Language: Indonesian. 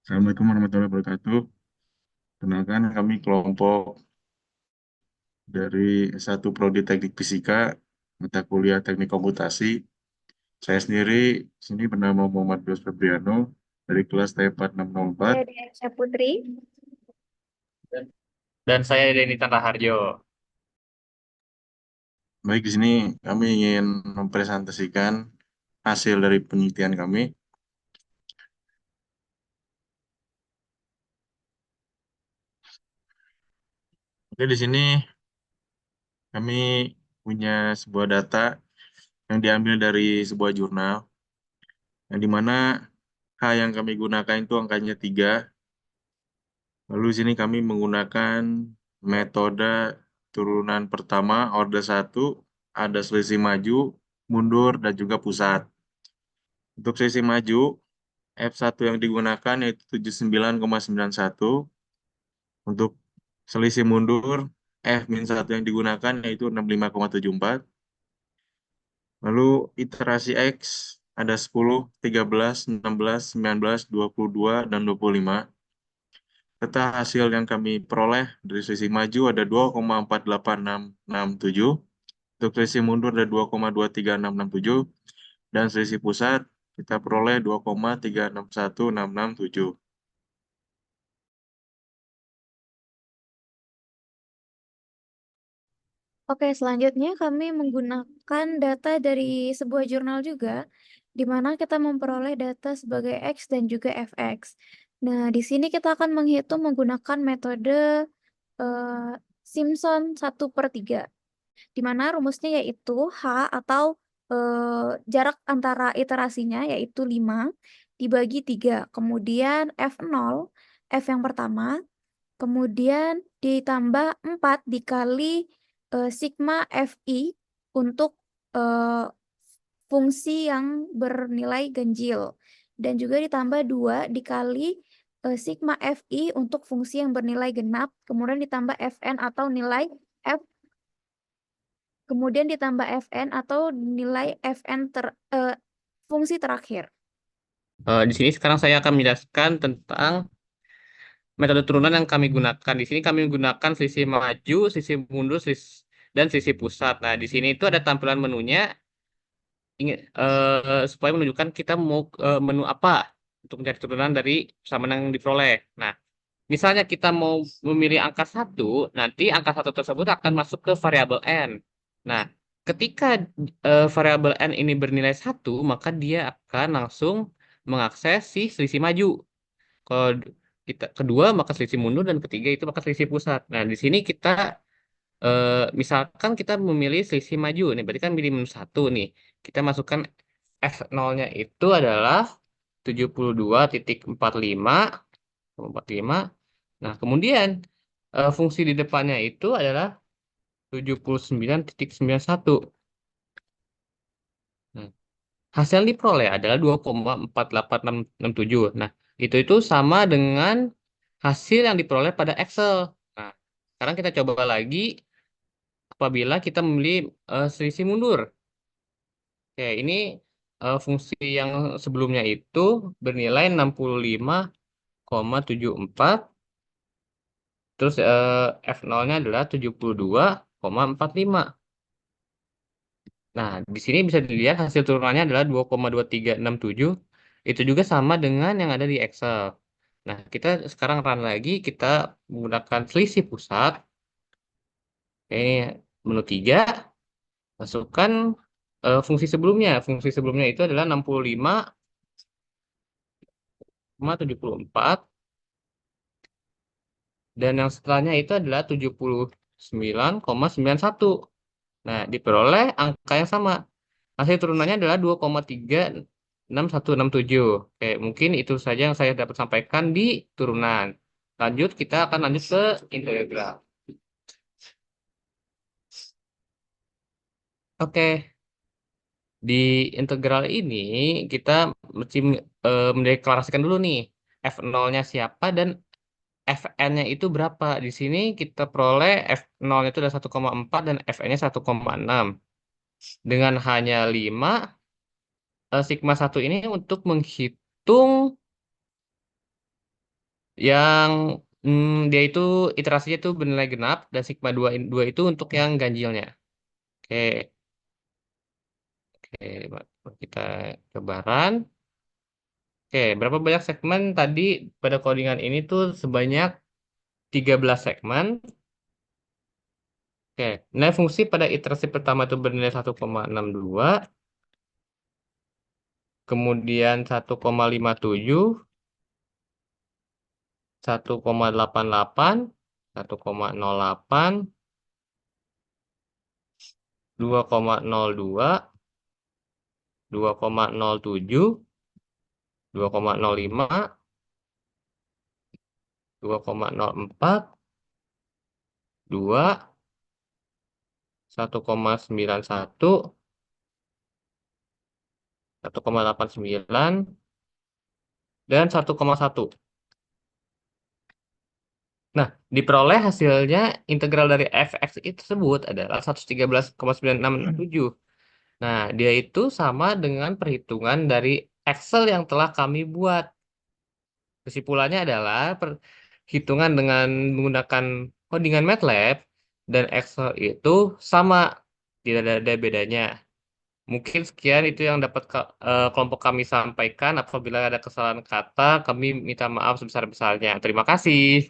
Assalamualaikum warahmatullahi wabarakatuh. Kenalkan kami kelompok dari S1 Prodi Teknik Fisika, mata kuliah Teknik Komputasi. Saya sendiri sini bernama Muhammad Bios Febriano dari kelas T4604. Saya Desya Putri. Dan saya Denny Tanraharjo. Baik, di sini kami ingin mempresentasikan hasil dari penelitian kami. Oke, di sini kami punya sebuah data yang diambil dari sebuah jurnal, yang dimana H yang kami gunakan itu angkanya 3. Lalu di sini kami menggunakan metode turunan pertama, order 1, ada selisih maju, mundur, dan juga pusat. Untuk selisih maju, F1 yang digunakan yaitu 79,91. Untuk selisih mundur, F-1 yang digunakan yaitu 65,74. Lalu iterasi X ada 10, 13, 16, 19, 22, dan 25. Serta hasil yang kami peroleh dari selisih maju ada 2,48667, untuk selisih mundur ada 2,23667, dan selisih pusat kita peroleh 2,361667. Oke, selanjutnya kami menggunakan data dari sebuah jurnal juga, di mana kita memperoleh data sebagai X dan juga fx. Nah, di sini kita akan menghitung menggunakan metode eh, Simpson 1/3, di mana rumusnya yaitu H atau jarak antara iterasinya yaitu 5 dibagi 3. Kemudian F0, F yang pertama, kemudian ditambah 4 dikali sigma Fi untuk eh, fungsi yang bernilai ganjil. Dan juga ditambah 2 dikali sigma Fi untuk fungsi yang bernilai genap. Kemudian ditambah Fn atau nilai F. Kemudian ditambah Fn atau nilai fungsi terakhir. Di sini sekarang saya akan menjelaskan tentang metode turunan yang kami gunakan. Di sini kami menggunakan selisih maju, selisih mundur, dan selisih pusat. Nah, di sini itu ada tampilan menunya supaya menunjukkan kita mau menu apa untuk mencari turunan dari persamaan yang diperoleh. Nah, misalnya kita mau memilih angka satu, nanti angka satu tersebut akan masuk ke variabel n. Nah, ketika variabel n ini bernilai satu, maka dia akan langsung mengakses si selisih maju. Kalau kita kedua, maka selisih mundur, dan ketiga itu maka selisih pusat. Nah, di sini kita misalkan kita memilih selisih maju, nih berarti kan pilih menu satu nih. Kita masukkan F0-nya itu adalah 72,45. Nah, kemudian fungsi di depannya itu adalah 79,91. Nah, hasil yang diperoleh adalah 2,48667. Nah, itu sama dengan hasil yang diperoleh pada Excel. Nah, sekarang kita coba lagi apabila kita memilih selisih mundur. Oke, ini fungsi yang sebelumnya itu bernilai 65,74. Terus F0-nya adalah 72,45. Nah, di sini bisa dilihat hasil turunannya adalah 2,2367. Itu juga sama dengan yang ada di Excel. Nah, kita sekarang run lagi, kita menggunakan selisih pusat. Ini menu 3, masukkan fungsi sebelumnya. Fungsi sebelumnya itu adalah 65,74. Dan yang setelahnya itu adalah 79,91. Nah, diperoleh angka yang sama. Hasil turunannya adalah 2,36167. Oke, mungkin itu saja yang saya dapat sampaikan di turunan. Lanjut, kita akan lanjut ke integral. Oke, di integral ini kita mesti mendeklarasikan dulu nih F0-nya siapa dan Fn-nya itu berapa. Di sini kita peroleh F0 itu adalah 1,4 dan Fn-nya 1,6. Dengan hanya 5, sigma 1 ini untuk menghitung Yang dia itu iterasinya itu bernilai genap dan sigma 2 itu untuk yang ganjilnya. Oke, oke, kita kebaran. Oke, berapa banyak segmen tadi pada codingan ini tuh sebanyak 13 segmen. Oke, nilai fungsi pada iterasi pertama itu bernilai 1,62, kemudian 1,57, 1,88, 1,08, 2,02, 2,07, 2,05, 2,04, 2, 1,91, 1,89, dan 1,1. Nah, diperoleh hasilnya integral dari fx itu tersebut adalah 113,967. Nah, dia itu sama dengan perhitungan dari Excel yang telah kami buat. Kesimpulannya adalah perhitungan dengan menggunakan codingan MATLAB dan Excel itu sama, tidak ada bedanya. Mungkin sekian itu yang dapat kelompok kami sampaikan. Apabila ada kesalahan kata, kami minta maaf sebesar-besarnya. Terima kasih.